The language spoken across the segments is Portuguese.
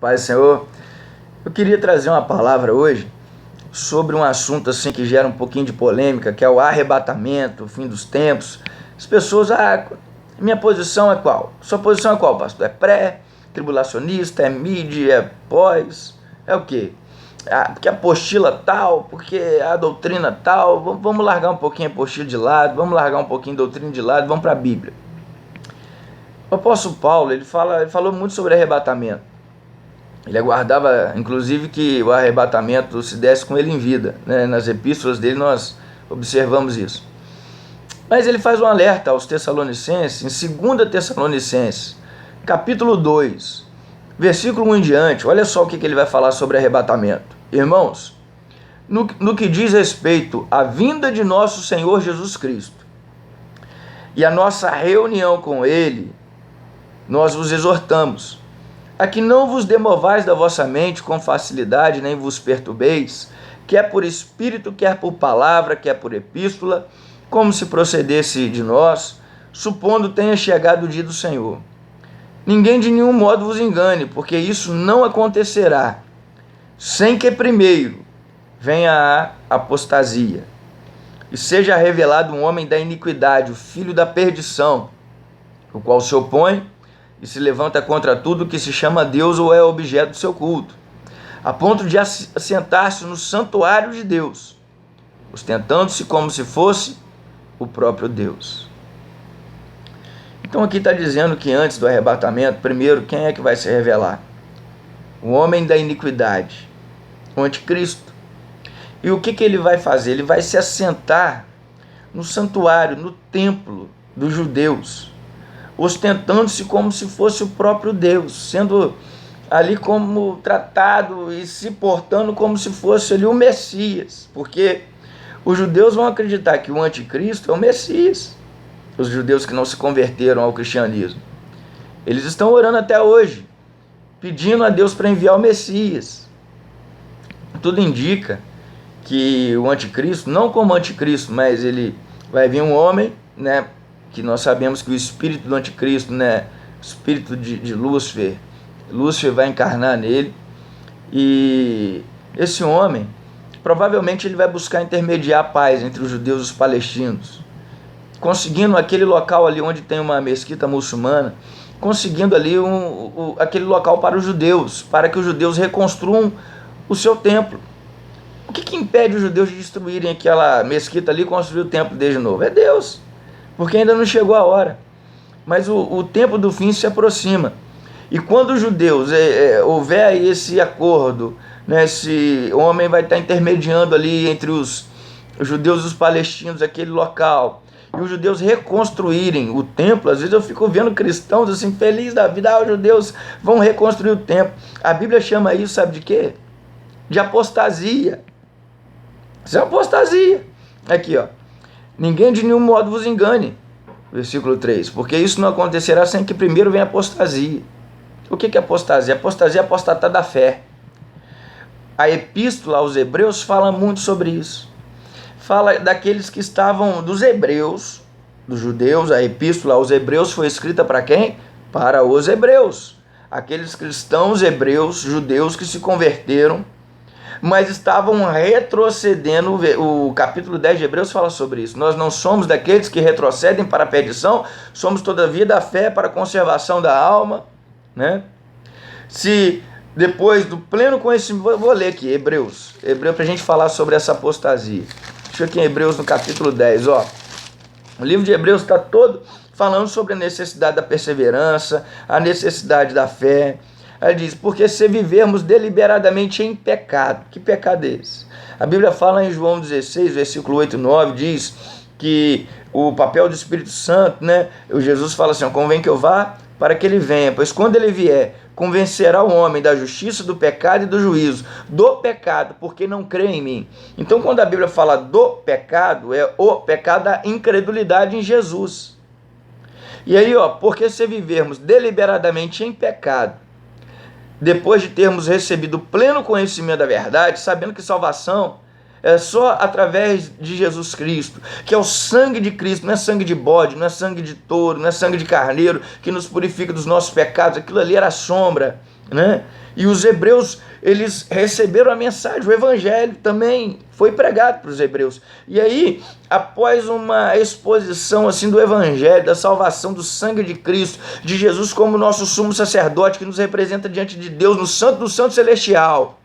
Pai, Senhor, eu queria trazer uma palavra hoje sobre um assunto assim que gera um pouquinho de polêmica, que é o arrebatamento, o fim dos tempos. As pessoas, minha posição é qual? Sua posição é qual, pastor? É pré-tribulacionista, é mid, é pós, é o quê? Porque a apostila tal, porque a doutrina tal, vamos largar um pouquinho a apostila de lado, vamos largar um pouquinho a doutrina de lado, vamos para a Bíblia. O apóstolo Paulo, ele falou muito sobre arrebatamento. Ele aguardava, inclusive, que o arrebatamento se desse com ele em vida, né? Nas epístolas dele nós observamos isso. Mas ele faz um alerta aos Tessalonicenses, em 2 Tessalonicenses, capítulo 2, versículo 1 em diante. Olha só o que ele vai falar sobre arrebatamento. Irmãos, no que diz respeito à vinda de nosso Senhor Jesus Cristo e a nossa reunião com Ele, nós vos exortamos a que não vos demovais da vossa mente com facilidade, nem vos perturbeis, quer por espírito, quer por palavra, quer por epístola, como se procedesse de nós, supondo tenha chegado o dia do Senhor. Ninguém de nenhum modo vos engane, porque isso não acontecerá, sem que primeiro venha a apostasia, e seja revelado um homem da iniquidade, o filho da perdição, o qual se opõe e se levanta contra tudo que se chama Deus ou é objeto do seu culto, a ponto de assentar-se no santuário de Deus, ostentando-se como se fosse o próprio Deus. Então aqui está dizendo que antes do arrebatamento, primeiro, quem é que vai se revelar? O homem da iniquidade, o anticristo. E o que ele vai fazer? Ele vai se assentar no santuário, no templo dos judeus, ostentando-se como se fosse o próprio Deus, sendo ali como tratado e se portando como se fosse ali o Messias, porque os judeus vão acreditar que o anticristo é o Messias, os judeus que não se converteram ao cristianismo. Eles estão orando até hoje, pedindo a Deus para enviar o Messias. Tudo indica que o anticristo, não como anticristo, mas ele vai vir um homem, né, que nós sabemos que o espírito do anticristo, né, o espírito de Lúcifer vai encarnar nele, e esse homem, provavelmente ele vai buscar intermediar a paz entre os judeus e os palestinos, conseguindo aquele local ali onde tem uma mesquita muçulmana, conseguindo ali aquele local para os judeus, para que os judeus reconstruam o seu templo. O que impede os judeus de destruírem aquela mesquita ali e construir o templo desde novo? É Deus, porque ainda não chegou a hora. Mas o tempo do fim se aproxima. E quando os judeus houver aí esse acordo, né, esse homem vai estar intermediando ali entre os judeus e os palestinos, aquele local, e os judeus reconstruírem o templo. Às vezes eu fico vendo cristãos assim, felizes da vida, os judeus vão reconstruir o templo. A Bíblia chama isso, sabe de quê? De apostasia. Isso é apostasia. Aqui, ó. Ninguém de nenhum modo vos engane. Versículo 3. Porque isso não acontecerá sem que primeiro venha apostasia. O que é apostasia? Apostasia é apostatar da fé. A epístola aos Hebreus fala muito sobre isso. Fala daqueles que estavam, dos hebreus, dos judeus. A epístola aos Hebreus foi escrita para quem? Para os hebreus. Aqueles cristãos hebreus, judeus que se converteram, mas estavam retrocedendo. O capítulo 10 de Hebreus fala sobre isso. Nós não somos daqueles que retrocedem para a perdição, somos todavia da fé para a conservação da alma, né? Se depois do pleno conhecimento, vou ler aqui, Hebreus para a gente falar sobre essa apostasia. Deixa eu aqui em Hebreus no capítulo 10, ó. O livro de Hebreus está todo falando sobre a necessidade da perseverança, a necessidade da fé. Aí diz, porque se vivermos deliberadamente em pecado, que pecado é esse? A Bíblia fala em João 16, versículo 8 e 9, diz que o papel do Espírito Santo, né? O Jesus fala assim, convém que eu vá para que ele venha, pois quando ele vier, convencerá o homem da justiça, do pecado e do juízo. Do pecado, porque não crê em mim. Então, quando a Bíblia fala do pecado, é o pecado da incredulidade em Jesus. E aí, ó, porque se vivermos deliberadamente em pecado, depois de termos recebido o pleno conhecimento da verdade, sabendo que salvação é só através de Jesus Cristo, que é o sangue de Cristo, não é sangue de bode, não é sangue de touro, não é sangue de carneiro, que nos purifica dos nossos pecados. Aquilo ali era a sombra né? E os hebreus, eles receberam a mensagem, o evangelho também foi pregado para os hebreus. E aí, após uma exposição assim do evangelho, da salvação, do sangue de Cristo, de Jesus como nosso sumo sacerdote, que nos representa diante de Deus, no santo do santo celestial,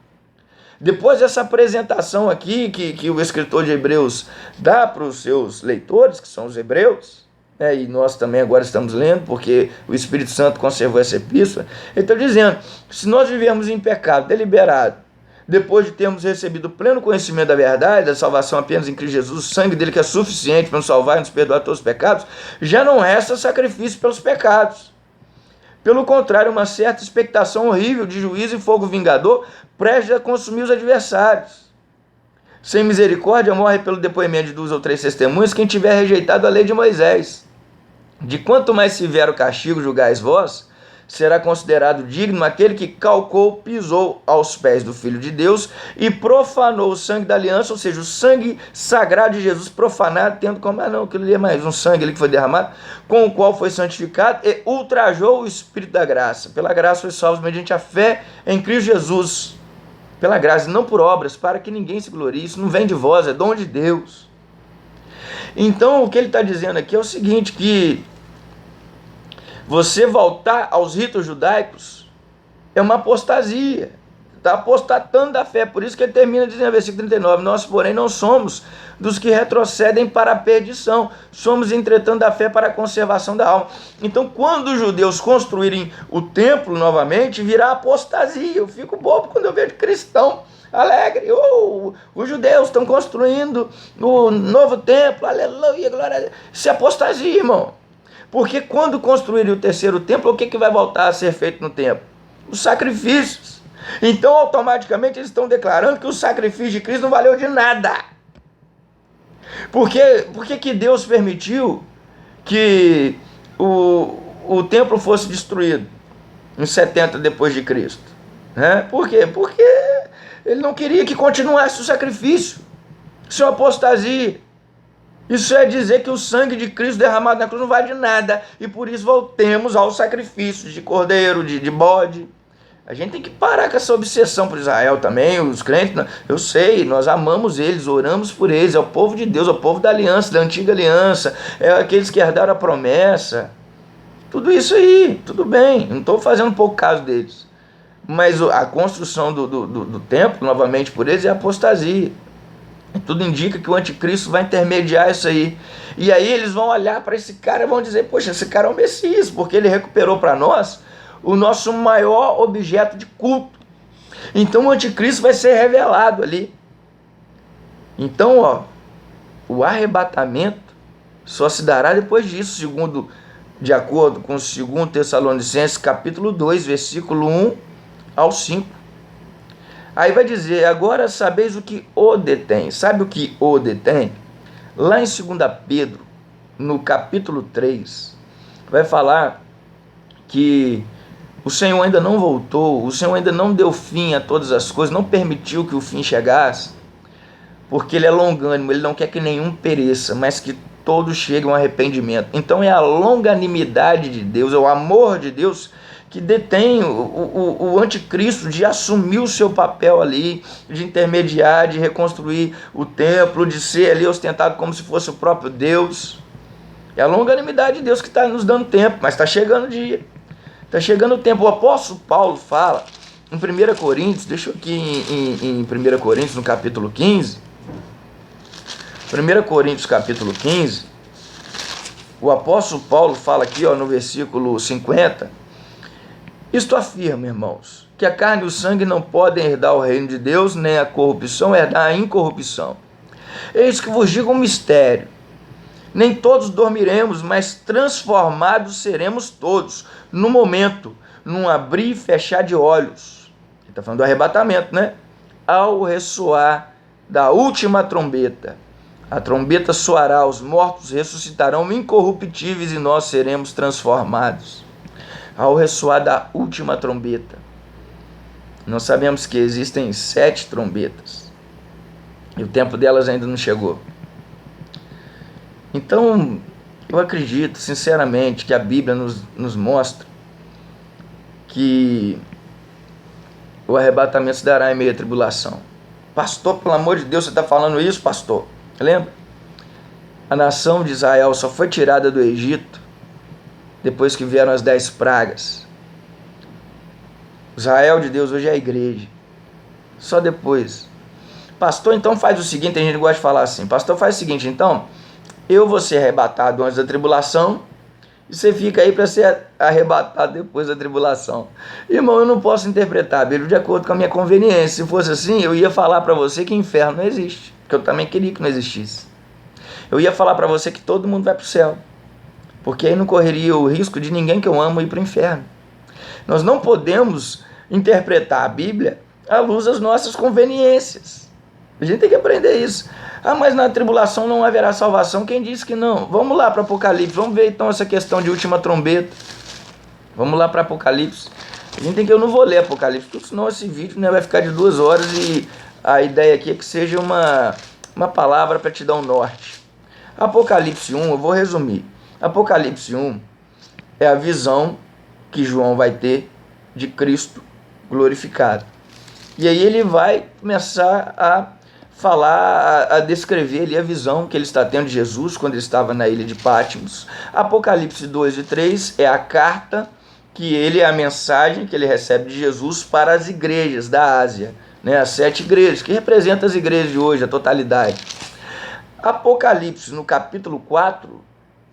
depois dessa apresentação aqui, que o escritor de Hebreus dá para os seus leitores, que são os hebreus, e nós também agora estamos lendo, porque o Espírito Santo conservou essa epístola, ele está dizendo, se nós vivermos em pecado deliberado, depois de termos recebido pleno conhecimento da verdade, da salvação apenas em Cristo Jesus, o sangue dele que é suficiente para nos salvar e nos perdoar todos os pecados, já não resta sacrifício pelos pecados. Pelo contrário, uma certa expectação horrível de juízo e fogo vingador prestes a consumir os adversários. Sem misericórdia morre pelo depoimento de 2 ou 3 testemunhas quem tiver rejeitado a lei de Moisés. De quanto mais severo castigo julgais vós, será considerado digno aquele que calcou, pisou aos pés do Filho de Deus e profanou o sangue da aliança, ou seja, o sangue sagrado de Jesus profanado, tendo como, aquilo ali é mais um sangue ali que foi derramado, com o qual foi santificado e ultrajou o Espírito da graça. Pela graça foi salvos mediante a fé em Cristo Jesus. Pela graça, não por obras, para que ninguém se glorie. Isso não vem de vós, é dom de Deus. Então, o que ele está dizendo aqui é o seguinte, que você voltar aos ritos judaicos é uma apostasia, está apostatando da fé. Por isso que ele termina dizendo no versículo 39, nós, porém, não somos dos que retrocedem para a perdição, somos, entretanto, da fé para a conservação da alma. Então, quando os judeus construírem o templo novamente, virá apostasia. Eu fico bobo quando eu vejo cristão alegre, os judeus estão construindo o novo templo, aleluia, glória a Deus. Isso é apostasia, irmão. Porque quando construírem o terceiro templo, o que vai voltar a ser feito no templo? Os sacrifícios. Então, automaticamente, eles estão declarando que o sacrifício de Cristo não valeu de nada. Por que Deus permitiu que o templo fosse destruído em 70 depois de Cristo? Por quê? Porque ele não queria que continuasse o sacrifício. Isso é uma apostasia. Isso é dizer que o sangue de Cristo derramado na cruz não vale de nada. E por isso voltemos aos sacrifícios de cordeiro, de bode. A gente tem que parar com essa obsessão por Israel também, os crentes. Eu sei, nós amamos eles, oramos por eles. É o povo de Deus, é o povo da aliança, da antiga aliança. É aqueles que herdaram a promessa. Tudo isso aí, tudo bem. Não estou fazendo pouco caso deles. Mas a construção do templo, novamente por eles, é apostasia. Tudo indica que o anticristo vai intermediar isso aí. E aí eles vão olhar para esse cara e vão dizer, poxa, esse cara é o Messias, porque ele recuperou para nós o nosso maior objeto de culto. Então o anticristo vai ser revelado ali. Então, o arrebatamento só se dará depois disso, de acordo com 2 Tessalonicenses, capítulo 2, versículo 1 ao 5. Aí vai dizer, agora sabeis o que o detém. Sabe o que o detém? Lá em 2 Pedro, no capítulo 3, vai falar que o Senhor ainda não voltou, o Senhor ainda não deu fim a todas as coisas, não permitiu que o fim chegasse, porque ele é longânimo, ele não quer que nenhum pereça, mas que todos cheguem ao arrependimento. Então é a longanimidade de Deus, é o amor de Deus que detém o anticristo de assumir o seu papel ali, de intermediar, de reconstruir o templo, de ser ali ostentado como se fosse o próprio Deus. É a longanimidade de Deus que está nos dando tempo, mas está chegando o dia. Está chegando o tempo. O apóstolo Paulo fala em 1 Coríntios, deixa eu aqui em 1 Coríntios, no capítulo 15. 1 Coríntios, capítulo 15. O apóstolo Paulo fala aqui, no versículo 50. Isto afirma, irmãos, que a carne e o sangue não podem herdar o reino de Deus, nem a corrupção herdar a incorrupção. Eis que vos digo um mistério. Nem todos dormiremos, mas transformados seremos todos, no momento, num abrir e fechar de olhos. Ele está falando do arrebatamento, né? Ao ressoar da última trombeta. A trombeta soará, os mortos ressuscitarão incorruptíveis e nós seremos transformados. Ao ressoar da última trombeta. Nós sabemos que existem 7 trombetas. E o tempo delas ainda não chegou. Então, eu acredito, sinceramente, que a Bíblia nos mostra que o arrebatamento se dará em meio à tribulação. Pastor, pelo amor de Deus, você está falando isso, pastor? Lembra? A nação de Israel só foi tirada do Egito depois que vieram as 10 pragas. Israel de Deus hoje é a igreja. Só depois. Pastor, então faz o seguinte, a gente gosta de falar assim, pastor, faz o seguinte, então, eu vou ser arrebatado antes da tribulação, e você fica aí para ser arrebatado depois da tribulação. Irmão, eu não posso interpretar a Bíblia de acordo com a minha conveniência. Se fosse assim, eu ia falar para você que inferno não existe, porque eu também queria que não existisse. Eu ia falar para você que todo mundo vai para o céu, porque aí não correria o risco de ninguém que eu amo ir para o inferno. Nós não podemos interpretar a Bíblia à luz das nossas conveniências. A gente tem que aprender isso. Ah, mas na tribulação não haverá salvação. Quem disse que não? Vamos lá para Apocalipse. Vamos ver então essa questão de última trombeta. Vamos lá para Apocalipse. A gente tem que... Eu não vou ler Apocalipse, porque senão esse vídeo, né, vai ficar de 2 horas e a ideia aqui é que seja uma palavra para te dar um norte. Apocalipse 1, eu vou resumir. Apocalipse 1 é a visão que João vai ter de Cristo glorificado. E aí ele vai começar a falar, a descrever ali a visão que ele está tendo de Jesus quando ele estava na ilha de Patmos. Apocalipse 2 e 3 é a carta que ele, a mensagem que ele recebe de Jesus para as igrejas da Ásia, né? As 7 igrejas, que representam as igrejas de hoje, a totalidade. Apocalipse, no capítulo 4,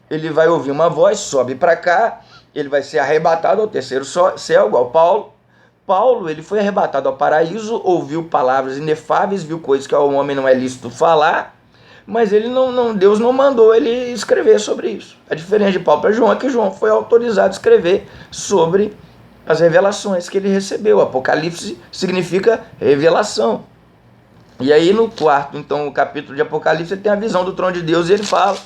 ele vai ouvir uma voz, sobe para cá, ele vai ser arrebatado ao terceiro céu, igual Paulo, ele foi arrebatado ao paraíso, ouviu palavras inefáveis, viu coisas que ao homem não é lícito falar, mas Deus não mandou ele escrever sobre isso. A diferença de Paulo para João é que João foi autorizado a escrever sobre as revelações que ele recebeu. Apocalipse significa revelação. E aí no quarto, então, o capítulo de Apocalipse, ele tem a visão do trono de Deus e ele fala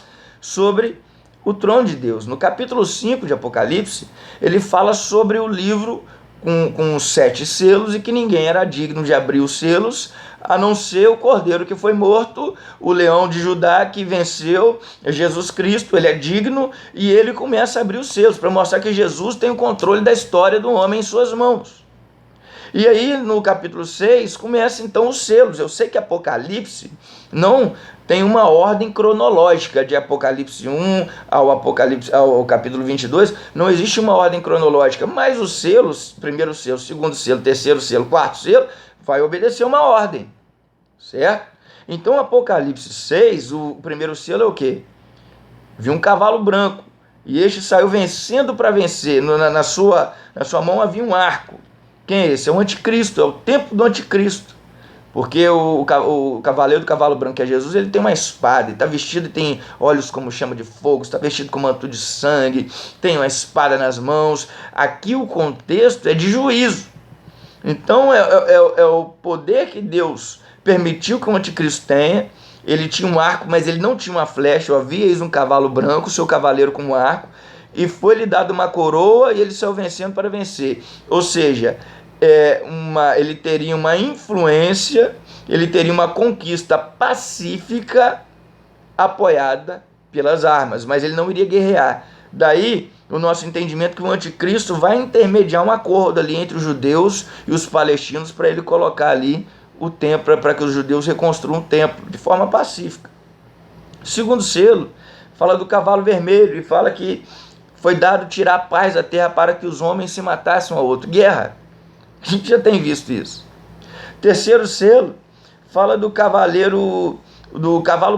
sobre o trono de Deus. No capítulo 5 de Apocalipse, ele fala sobre o livro com os 7 selos e que ninguém era digno de abrir os selos, a não ser o cordeiro que foi morto, o leão de Judá que venceu, Jesus Cristo, ele é digno, e ele começa a abrir os selos, para mostrar que Jesus tem o controle da história do homem em suas mãos. E aí no capítulo 6 começa então os selos. Eu sei que Apocalipse não tem uma ordem cronológica de Apocalipse 1 ao capítulo 22, não existe uma ordem cronológica, mas os selos, primeiro selo, segundo selo, terceiro selo, quarto selo, vai obedecer uma ordem, certo? Então Apocalipse 6, o primeiro selo é o quê? Viu um cavalo branco, e este saiu vencendo para vencer, na sua mão havia um arco. Quem é esse? É o anticristo, é o tempo do anticristo. Porque o cavaleiro do cavalo branco, que é Jesus, ele tem uma espada, ele está vestido e tem olhos como chama de fogo, está vestido com manto de sangue, tem uma espada nas mãos. Aqui o contexto é de juízo. Então é o poder que Deus permitiu que o anticristo tenha. Ele tinha um arco, mas ele não tinha uma flecha. Havia eis um cavalo branco, seu cavaleiro com um arco, e foi-lhe dado uma coroa e ele saiu vencendo para vencer. Ou seja, ele teria uma influência, ele teria uma conquista pacífica apoiada pelas armas, mas ele não iria guerrear. Daí o nosso entendimento que o anticristo vai intermediar um acordo ali entre os judeus e os palestinos para ele colocar ali o templo, para que os judeus reconstruam o templo de forma pacífica. O segundo selo fala do cavalo vermelho e fala que foi dado tirar a paz da terra para que os homens se matassem um ao outro. Guerra. A gente já tem visto isso. Terceiro selo fala do cavalo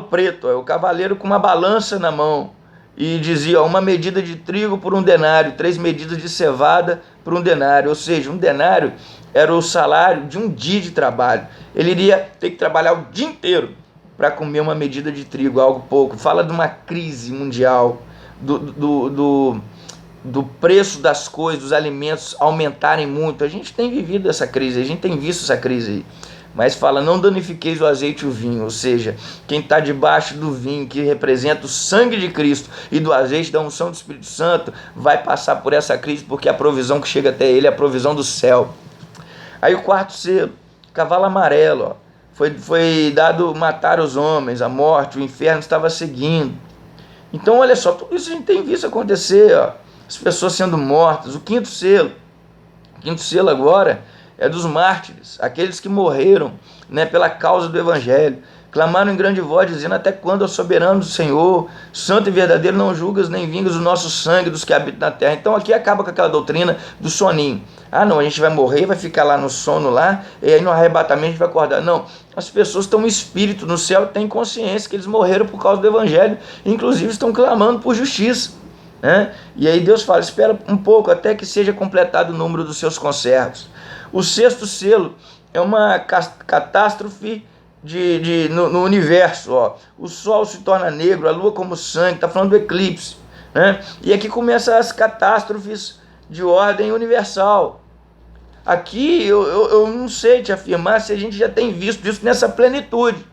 preto, é o cavaleiro com uma balança na mão, e dizia, uma medida de trigo por 1 denário, 3 medidas de cevada por 1 denário, ou seja, 1 denário era o salário de um dia de trabalho. Ele iria ter que trabalhar o dia inteiro para comer uma medida de trigo, algo pouco. Fala de uma crise mundial, do preço das coisas, dos alimentos aumentarem muito. A gente tem vivido essa crise, a gente tem visto essa crise aí. Mas fala, não danifiqueis o azeite e o vinho, ou seja, quem está debaixo do vinho, que representa o sangue de Cristo, e do azeite da unção do Espírito Santo, vai passar por essa crise, porque a provisão que chega até ele é a provisão do céu. Aí o quarto selo, cavalo amarelo, foi dado matar os homens, a morte, o inferno estava seguindo. Então olha só, tudo isso a gente tem visto acontecer, as pessoas sendo mortas. O quinto selo agora é dos mártires, aqueles que morreram, né, pela causa do Evangelho. Clamaram em grande voz, dizendo: até quando, ó soberano Senhor, santo e verdadeiro, não julgas nem vingas o nosso sangue dos que habitam na terra? Então aqui acaba com aquela doutrina do soninho. Ah não, a gente vai morrer, vai ficar lá no sono lá, e aí no arrebatamento a gente vai acordar. Não, as pessoas estão em espírito no céu, têm consciência que eles morreram por causa do Evangelho, inclusive estão clamando por justiça, né? E aí Deus fala: espera um pouco até que seja completado o número dos seus conservos. O sexto selo é uma catástrofe no universo, ó. O sol se torna negro, a lua como sangue, está falando do eclipse, né? E aqui começam as catástrofes de ordem universal. Aqui eu não sei te afirmar se a gente já tem visto isso nessa plenitude.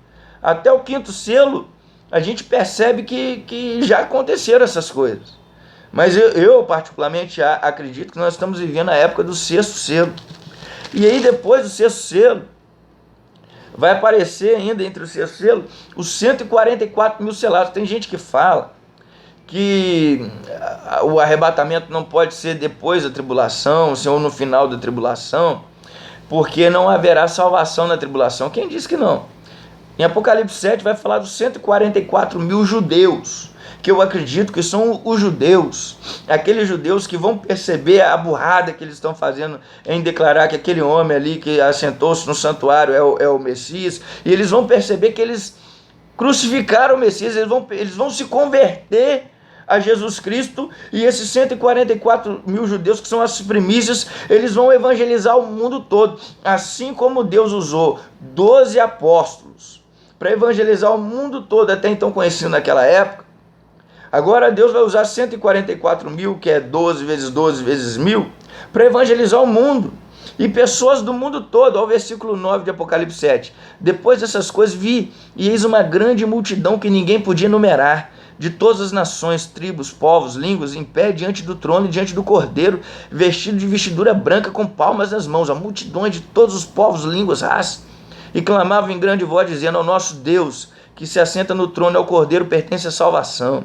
Até o quinto selo a gente percebe que já aconteceram essas coisas. Mas eu particularmente acredito que nós estamos vivendo a época do sexto selo. E aí depois do sexto selo vai aparecer ainda entre o sexto selo os 144 mil selados. Tem gente que fala que o arrebatamento não pode ser depois da tribulação, ou no final da tribulação, porque não haverá salvação na tribulação. Quem disse que não? Em Apocalipse 7 vai falar dos 144 mil judeus, que eu acredito que são os judeus, aqueles judeus que vão perceber a burrada que eles estão fazendo em declarar que aquele homem ali que assentou-se no santuário é o Messias, e eles vão perceber que eles crucificaram o Messias, eles vão se converter a Jesus Cristo, e esses 144 mil judeus, que são as primícias, eles vão evangelizar o mundo todo, assim como Deus usou 12 apóstolos para evangelizar o mundo todo, até então conhecido naquela época. Agora Deus vai usar 144 mil, que é 12 vezes 12 vezes 1000, para evangelizar o mundo, e pessoas do mundo todo. Ao versículo 9 de Apocalipse 7, depois dessas coisas vi, e eis uma grande multidão que ninguém podia numerar, de todas as nações, tribos, povos, línguas, em pé diante do trono e diante do Cordeiro, vestido de vestidura branca, com palmas nas mãos, a multidão de todos os povos, línguas, raças, e clamavam em grande voz, dizendo: ao nosso Deus, que se assenta no trono, ao Cordeiro pertence a salvação.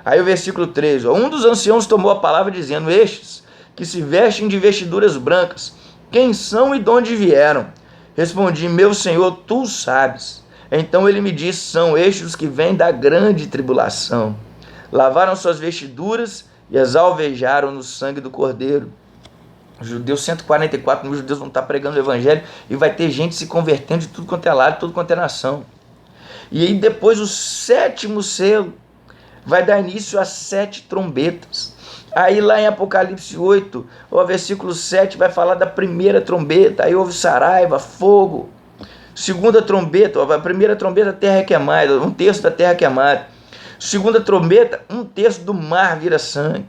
Aí o versículo 13, um dos anciãos tomou a palavra, dizendo: estes que se vestem de vestiduras brancas, quem são e de onde vieram? Respondi: meu Senhor, tu sabes. Então ele me disse: são estes os que vêm da grande tribulação. Lavaram suas vestiduras e as alvejaram no sangue do Cordeiro. Os judeus, 144 mil judeus, vão estar pregando o Evangelho, e vai ter gente se convertendo de tudo quanto é lado, de tudo quanto é nação. E aí depois o sétimo selo vai dar início a 7 trombetas. Aí lá em Apocalipse 8, o versículo 7 vai falar da primeira trombeta. Aí houve saraiva, fogo. Segunda trombeta, a primeira trombeta, a terra é queimada, 1/3 da terra queimada. Segunda trombeta, 1/3 do mar vira sangue.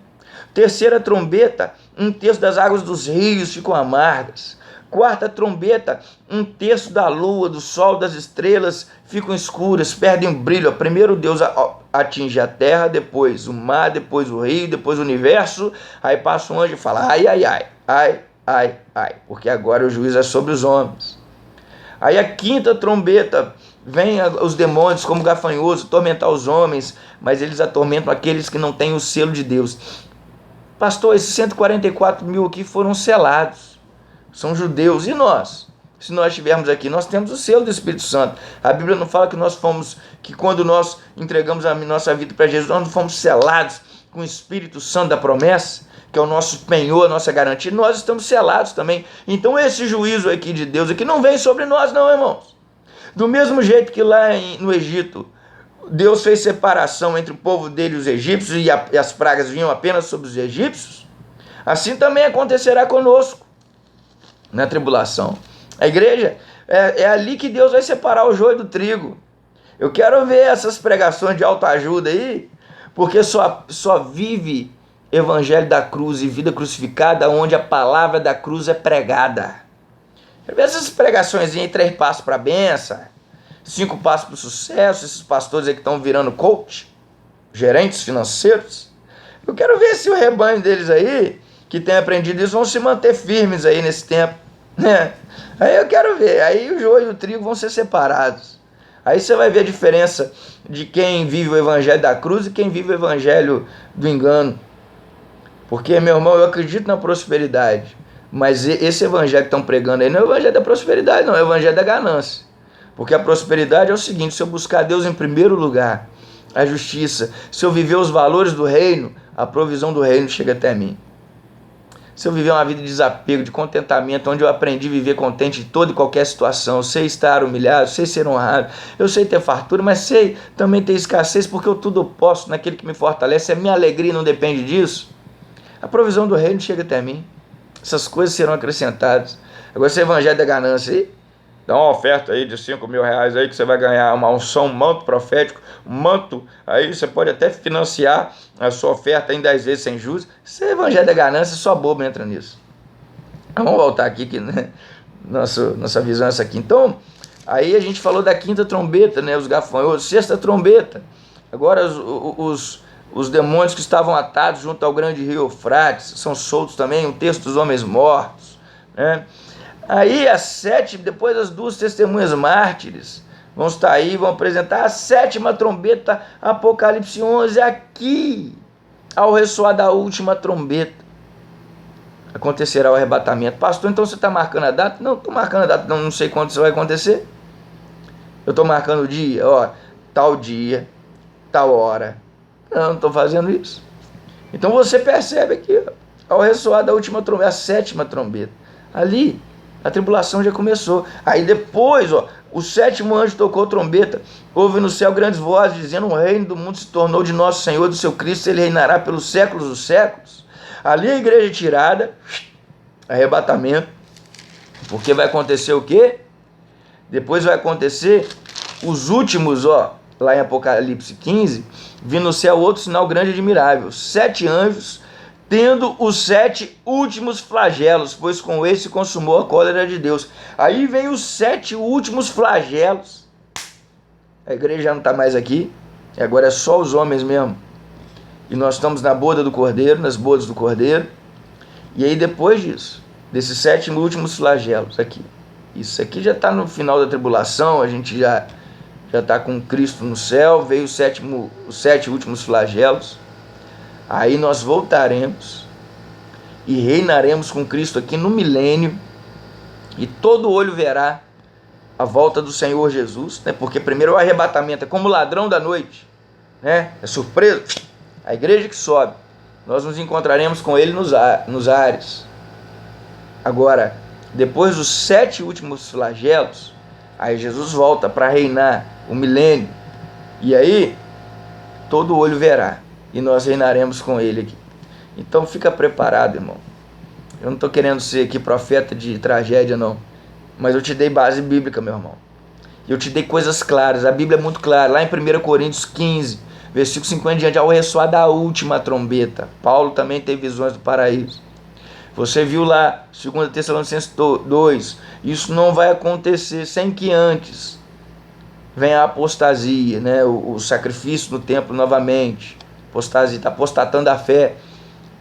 Terceira trombeta, 1/3 das águas dos rios ficam amargas. Quarta trombeta, 1/3 da lua, do sol, das estrelas ficam escuras, perdem o brilho. Primeiro Deus atinge a terra, depois o mar, depois o rio, depois o universo. Aí passa um anjo e fala: ai, ai, ai, ai, ai, ai, porque agora o juízo é sobre os homens. Aí a quinta trombeta, vem os demônios como gafanhotos atormentar os homens, mas eles atormentam aqueles que não têm o selo de Deus. Pastor, esses 144 mil aqui foram selados, são judeus. E nós? Se nós estivermos aqui, nós temos o selo do Espírito Santo. A Bíblia não fala que quando nós entregamos a nossa vida para Jesus, nós não fomos selados com o Espírito Santo da promessa, que é o nosso penhor, a nossa garantia. Nós estamos selados também. Então esse juízo aqui de Deus aqui não vem sobre nós não, irmãos. Do mesmo jeito que lá no Egito, Deus fez separação entre o povo dele e os egípcios, e as pragas vinham apenas sobre os egípcios, assim também acontecerá conosco na tribulação. A igreja, é ali que Deus vai separar o joio do trigo. Eu quero ver essas pregações de autoajuda aí, porque só vive evangelho da cruz e vida crucificada onde a palavra da cruz é pregada. Eu vejo essas pregações aí, 3 passos para a benção, 5 passos para o sucesso, esses pastores aí que estão virando coach, gerentes financeiros. Eu quero ver se o rebanho deles aí, que tem aprendido isso, vão se manter firmes aí nesse tempo, né? Aí eu quero ver, aí o joio e o trigo vão ser separados. Aí você vai ver a diferença de quem vive o evangelho da cruz e quem vive o evangelho do engano. Porque, meu irmão, eu acredito na prosperidade, Mas esse evangelho que estão pregando aí não é o evangelho da prosperidade, não, é o evangelho da ganância. Porque a prosperidade é o seguinte: se eu buscar Deus em primeiro lugar, a justiça, se eu viver os valores do reino, a provisão do reino chega até mim. Se eu viver uma vida de desapego, de contentamento, onde eu aprendi a viver contente em toda e qualquer situação, eu sei estar humilhado, sei ser honrado, eu sei ter fartura, mas sei também ter escassez, porque eu tudo posso naquele que me fortalece, a minha alegria não depende disso, a provisão do reino chega até mim, essas coisas serão acrescentadas. Agora esse evangelho da ganância aí, dá uma oferta aí de 5 mil reais aí que você vai ganhar uma unção, um manto profético, um manto, aí você pode até financiar a sua oferta em 10 vezes sem juros. Esse evangelho da ganância, só bobo entra nisso. Vamos voltar aqui, que né, nossa visão é essa aqui. Então, aí a gente falou da quinta trombeta, né, os gafanhotos, sexta trombeta. Agora os demônios que estavam atados junto ao grande rio Eufrates são soltos também, o texto dos homens mortos, né? Aí depois as duas testemunhas mártires vão estar aí, vão apresentar a sétima trombeta, Apocalipse 11, aqui, ao ressoar da última trombeta, acontecerá o arrebatamento. Pastor, então você está marcando a data? Não, estou marcando a data, não sei quando isso vai acontecer. Eu estou marcando o dia, ó, tal dia, tal hora. Não estou fazendo isso. Então você percebe aqui, ó, ao ressoar da última trombeta, a sétima trombeta, ali, a tribulação já começou. Aí depois, ó, o sétimo anjo tocou trombeta, houve no céu grandes vozes, dizendo: o reino do mundo se tornou de nosso Senhor, do seu Cristo, ele reinará pelos séculos dos séculos. Ali a igreja é tirada, arrebatamento, porque vai acontecer o quê? Depois vai acontecer os últimos, ó, lá em Apocalipse 15, vindo no céu outro sinal grande e admirável, 7 anjos, tendo os 7 últimos flagelos, pois com esse consumou a cólera de Deus. Aí vem os 7 últimos flagelos. A igreja já não está mais aqui, agora é só os homens mesmo. E nós estamos na boda do Cordeiro, nas bodas do Cordeiro. E aí depois disso, desses 7 últimos flagelos aqui, isso aqui já está no final da tribulação, a gente já está com Cristo no céu, veio os 7 últimos flagelos. Aí nós voltaremos e reinaremos com Cristo aqui no milênio, e todo olho verá a volta do Senhor Jesus, né? Porque primeiro o arrebatamento é como ladrão da noite, né? É surpresa, a igreja que sobe, nós nos encontraremos com ele nos ares. Agora, depois dos 7 últimos flagelos, aí Jesus volta para reinar o milênio, e aí todo olho verá, e nós reinaremos com ele aqui. Então fica preparado, irmão. Eu não estou querendo ser aqui profeta de tragédia, não, mas eu te dei base bíblica, meu irmão. Eu te dei coisas claras, a Bíblia é muito clara. Lá em 1 Coríntios 15, versículo 50 em diante, ao ressoar da última trombeta. Paulo também teve visões do paraíso. Você viu lá, 2 Tessalonicenses 2, isso não vai acontecer sem que antes venha a apostasia, né? O sacrifício no templo novamente. Apostasia, está apostatando a fé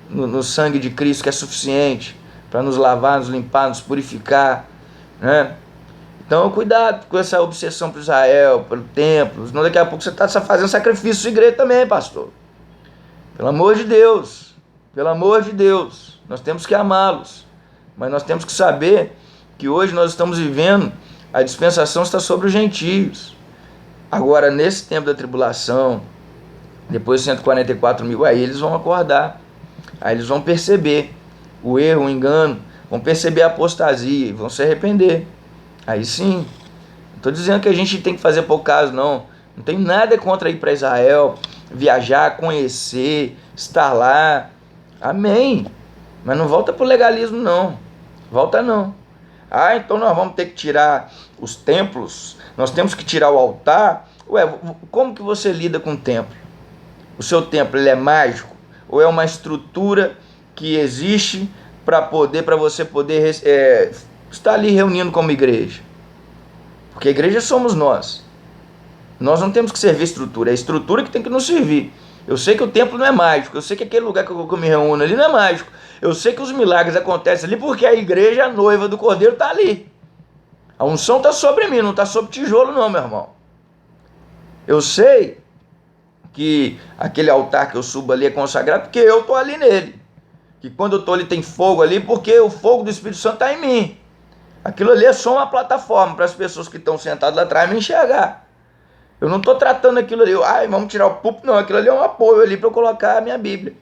no sangue de Cristo, que é suficiente para nos lavar, nos limpar, nos purificar, né? Então cuidado com essa obsessão para Israel, pelo templo, senão daqui a pouco você está fazendo sacrifício de igreja também, pastor. Pelo amor de Deus, nós temos que amá-los, mas nós temos que saber que hoje nós estamos vivendo, a dispensação está sobre os gentios. Agora, nesse tempo da tribulação, depois de 144 mil, aí eles vão acordar, aí eles vão perceber o erro, o engano, vão perceber a apostasia e vão se arrepender. Aí sim, não estou dizendo que a gente tem que fazer pouco caso, não tenho nada contra ir para Israel, viajar, conhecer, estar lá, amém, mas não volta para o legalismo, não, volta não. Então nós vamos ter que tirar os templos, nós temos que tirar o altar. Ué, como que você lida com o templo? O seu templo, ele é mágico? Ou é uma estrutura que existe para você poder estar ali reunindo como igreja? Porque a igreja somos nós. Nós não temos que servir estrutura, é a estrutura que tem que nos servir. Eu sei que o templo não é mágico, eu sei que aquele lugar que eu me reúno ali não é mágico, eu sei que os milagres acontecem ali porque a igreja, a noiva do Cordeiro, está ali. A unção está sobre mim, não está sobre tijolo não, meu irmão. Eu sei que aquele altar que eu subo ali é consagrado porque eu estou ali nele. Que quando eu estou ali tem fogo ali, porque o fogo do Espírito Santo está em mim. Aquilo ali é só uma plataforma para as pessoas que estão sentadas lá atrás me enxergar. Eu não estou tratando aquilo ali, vamos tirar o púlpito, não. Aquilo ali é um apoio ali para eu colocar a minha Bíblia.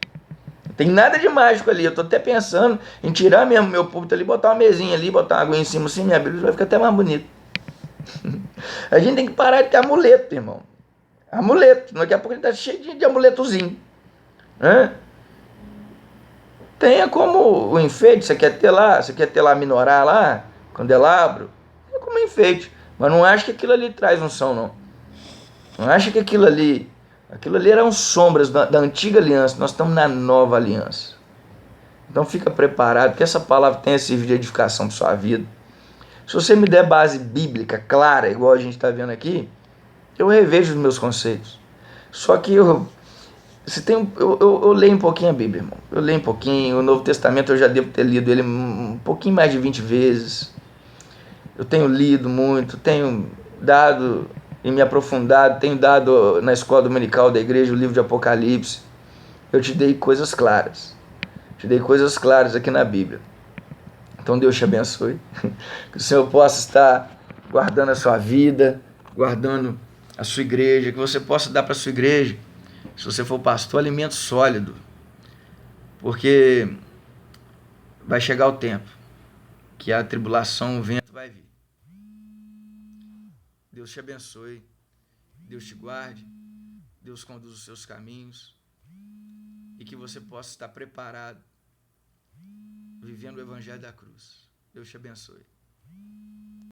Não tem nada de mágico ali. Eu estou até pensando em tirar mesmo meu púlpito ali, botar uma mesinha ali, botar uma água em cima assim, minha Bíblia vai ficar até mais bonito. A gente tem que parar de ter amuleto, irmão. Amuleto. Daqui a pouco ele está cheio de amuletozinho. Né? Tenha como o enfeite, você quer ter lá a minorá lá, candelabro, é como enfeite. Mas não acha que aquilo ali traz unção, não. Não acha que aquilo ali eram sombras da antiga aliança. Nós estamos na nova aliança. Então fica preparado, que essa palavra tenha servido de edificação para sua vida. Se você me der base bíblica clara, igual a gente está vendo aqui, eu revejo os meus conceitos. Só que eu leio um pouquinho a Bíblia, irmão. Eu leio um pouquinho. O Novo Testamento eu já devo ter lido ele um pouquinho mais de 20 vezes. Eu tenho lido muito, tenho dado e me aprofundado, tenho dado na escola dominical da igreja o livro de Apocalipse. Eu te dei coisas claras. Te dei coisas claras aqui na Bíblia. Então Deus te abençoe. Que o Senhor possa estar guardando a sua vida, guardando a sua igreja, que você possa dar para a sua igreja, se você for pastor, alimento sólido. Porque vai chegar o tempo que a tribulação, o vento vai vir. Deus te abençoe, Deus te guarde, Deus conduz os seus caminhos e que você possa estar preparado, vivendo o Evangelho da Cruz. Deus te abençoe.